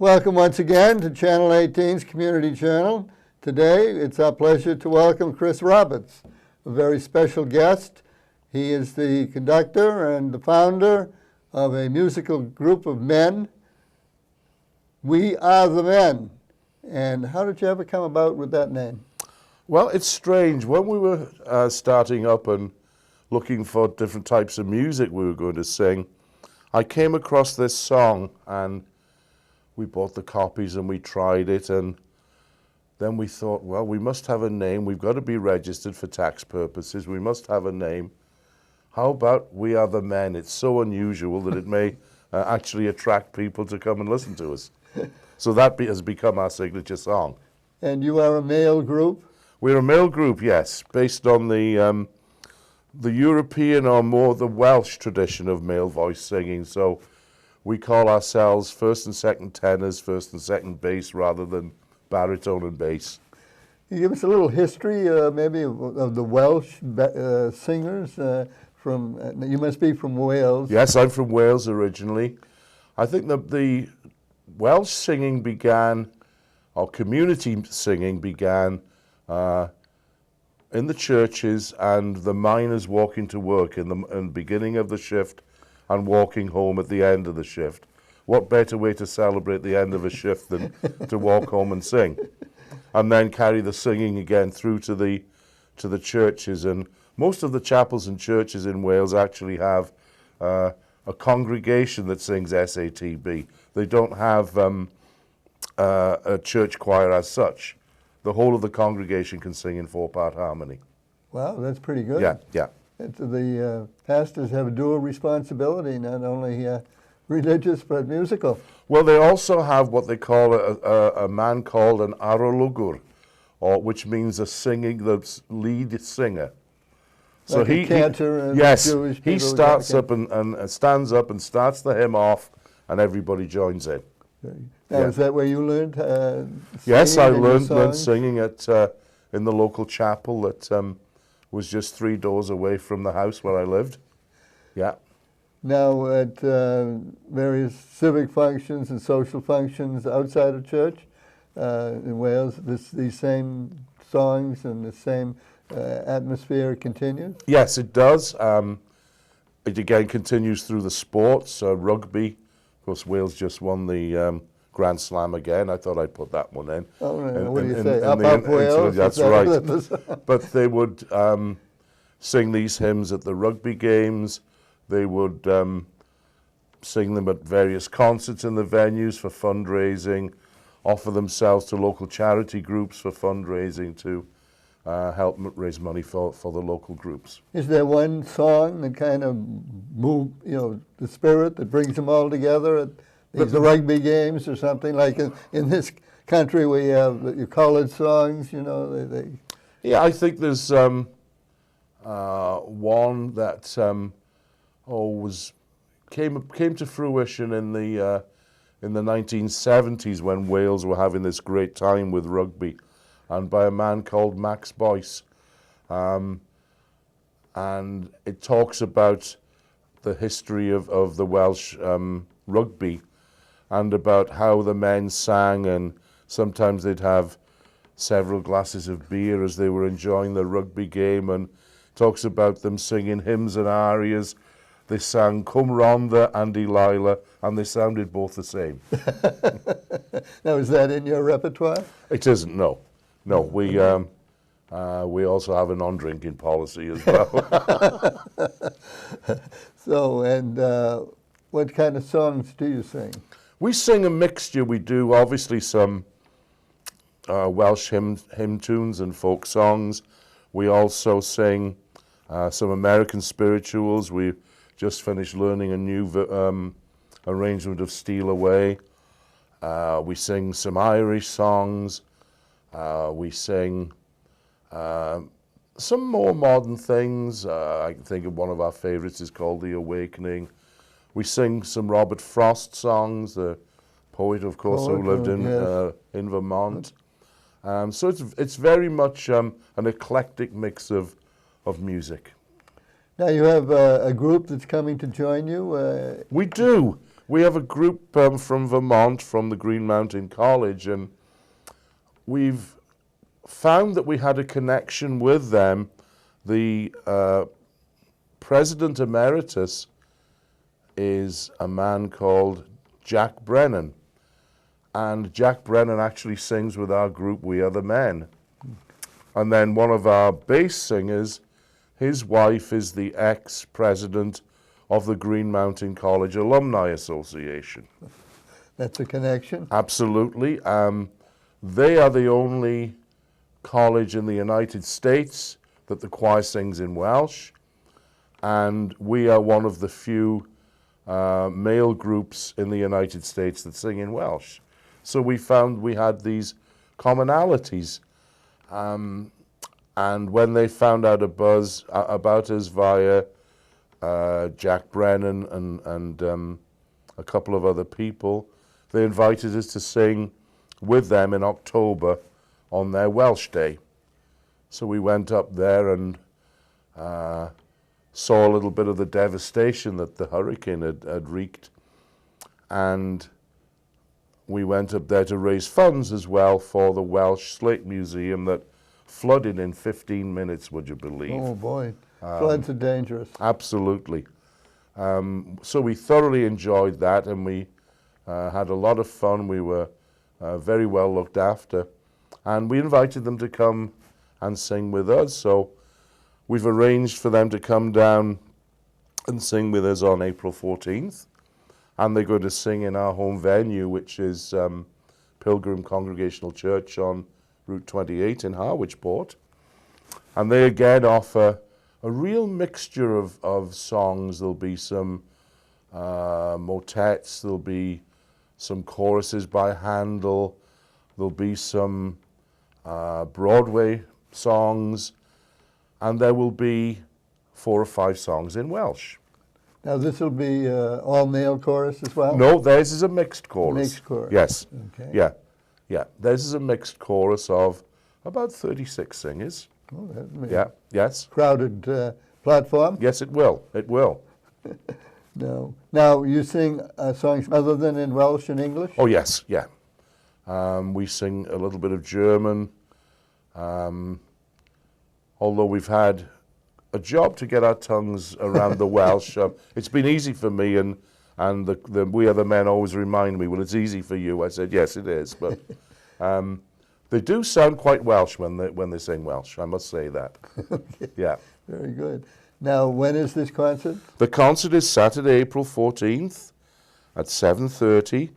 Welcome once again to Channel 18's Community Channel. Today, it's our pleasure to welcome Chris Roberts, a very special guest. He is the conductor and the founder of a musical group of men, We Are the Men. And how did you ever come about with that name? Well, it's strange. When we were starting up and looking for different types of music we were going to sing, I came across this song and we bought the copies and we tried it, and then we thought, well, we must have a name. We've got to be registered for tax purposes. We must have a name. How about We Are the Men? It's so unusual that it may actually attract people to come and listen to us. So that has become our signature song. And you are a male group? We're a male group, yes, based on the European or more the Welsh tradition of male voice singing. So we call ourselves first and second tenors, first and second bass, rather than baritone and bass. Can you give us a little history, maybe, of the Welsh singers? You must be from Wales. Yes, I'm from Wales originally. I think that the Welsh singing began, or community singing began, in the churches and the miners walking to work in the beginning of the shift and walking home at the end of the shift. What better way to celebrate the end of a shift than to walk home and sing? And then carry the singing again through to the churches. And most of the chapels and churches in Wales actually have a congregation that sings SATB. They don't have a church choir as such. The whole of the congregation can sing in 4-part harmony. Wow, that's pretty good. Yeah. The pastors have a dual responsibility, not only religious but musical. Well, they also have what they call a man called an arologur, which means the lead singer. So like a cantor. Yes, he starts up and stands up and starts the hymn off, and everybody joins in. Now, is that where you learned singing? Yes, I learned singing in the local chapel that was just 3 doors away from the house where I lived. Yeah. Now, at various civic functions and social functions outside of church in Wales, these same songs and the same atmosphere continues? Yes, it does. It again continues through the sports, rugby. Of course, Wales just won the Grand Slam again. I thought I'd put that one in. Oh, right. What do you say? Up Wales? That's right. But they would sing these hymns at the rugby games. They would sing them at various concerts in the venues for fundraising, offer themselves to local charity groups for fundraising to help raise money for the local groups. Is there one song that kind of move, the spirit that brings them all together at the rugby games or something? Like in this country we have your college songs, Yeah, I think there's one that came to fruition in the 1970s when Wales were having this great time with rugby, and by a man called Max Boyce. And it talks about the history of the Welsh rugby and about how the men sang, and sometimes they'd have several glasses of beer as they were enjoying the rugby game, and talks about them singing hymns and arias. They sang Cwm Rhondda and Delilah, and they sounded both the same. Now, is that in your repertoire? It isn't, no. No, we also have a non-drinking policy as well. So, and what kind of songs do you sing? We sing a mixture. We do obviously some Welsh hymn tunes and folk songs. We also sing some American spirituals. We just finished learning a new arrangement of Steal Away. We sing some Irish songs. We sing some more modern things. I can think of one of our favorites is called The Awakening. We sing some Robert Frost songs, the poet, of course, who lived in Vermont. So it's very much an eclectic mix of music. Now you have a group that's coming to join you? We do. We have a group from Vermont, from the Green Mountain College, and we've found that we had a connection with them. The President Emeritus is a man called Jack Brennan, and Jack Brennan actually sings with our group, We Are the Men. And then one of our bass singers, his wife is the ex-president of the Green Mountain College Alumni Association. That's a connection? Absolutely. They are the only college in the United States that the choir sings in Welsh, and we are one of the few male groups in the United States that sing in Welsh. So we found we had these commonalities. And when they found out about us via Jack Brennan and a couple of other people, they invited us to sing with them in October on their Welsh Day. So we went up there and saw a little bit of the devastation that the hurricane had wreaked. And we went up there to raise funds as well for the Welsh Slate Museum that flooded in 15 minutes, would you believe? Oh boy, floods are dangerous. Absolutely. So we thoroughly enjoyed that, and we had a lot of fun. We were very well looked after, and we invited them to come and sing with us. So we've arranged for them to come down and sing with us on April 14th, and they're going to sing in our home venue, which is Pilgrim Congregational Church on Route 28 in Harwich Port. And they again offer a real mixture of songs. There'll be some motets, there'll be some choruses by Handel, there'll be some Broadway songs, and there will be 4 or 5 songs in Welsh. Now this will be all male chorus as well? No, theirs is a mixed chorus. Mixed chorus. Yes. Okay. Yeah. Yeah. Theirs is a mixed chorus of about 36 singers. Oh, that means Yeah. Yes. crowded platform? Yes, it will. It will. No. Now you sing songs other than in Welsh and English? Oh, yes. Yeah. We sing a little bit of German. Although we've had a job to get our tongues around the Welsh. It's been easy for me, and the We Are the Men always remind me, well, it's easy for you. I said, yes, it is. But they do sound quite Welsh when they sing Welsh, I must say that. Okay. Yeah. Very good. Now, when is this concert? The concert is Saturday, April 14th at 7:30.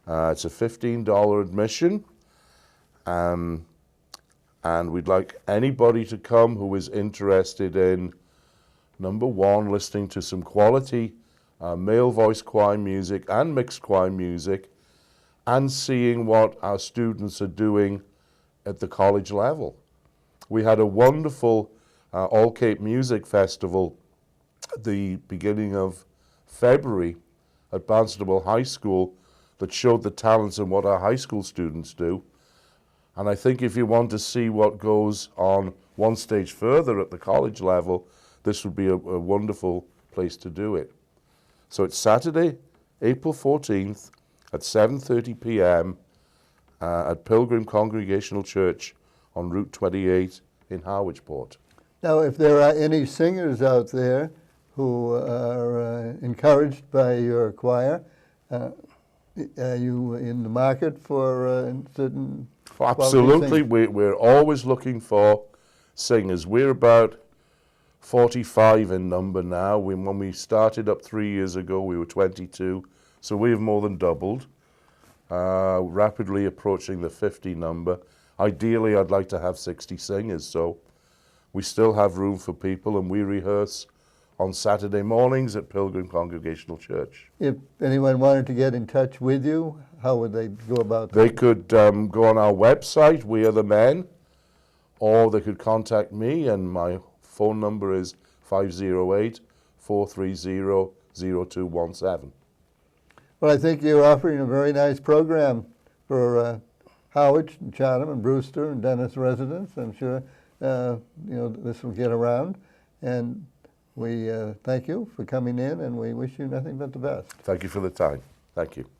It's a $15 admission. And we'd like anybody to come who is interested in, number one, listening to some quality male voice choir music and mixed choir music, and seeing what our students are doing at the college level. We had a wonderful All Cape Music Festival at the beginning of February at Barnstable High School that showed the talents and what our high school students do. And I think if you want to see what goes on one stage further at the college level, this would be a wonderful place to do it. So it's Saturday, April 14th at 7:30 p.m. At Pilgrim Congregational Church on Route 28 in Harwich Port. Now, if there are any singers out there who are encouraged by your choir, are you in the market for certain... Absolutely. We're always looking for singers. We're about 45 in number now. When we started up 3 years ago, we were 22. So we have more than doubled, rapidly approaching the 50 number. Ideally, I'd like to have 60 singers. So we still have room for people, and we rehearse on Saturday mornings at Pilgrim Congregational Church. If anyone wanted to get in touch with you, how would they go about that? They could go on our website, We Are the Men, or they could contact me, and my phone number is 508-430-0217. Well, I think you're offering a very nice program for Harwich and Chatham and Brewster and Dennis residents. I'm sure this will get around, and we thank you for coming in, and we wish you nothing but the best. Thank you for the time. Thank you.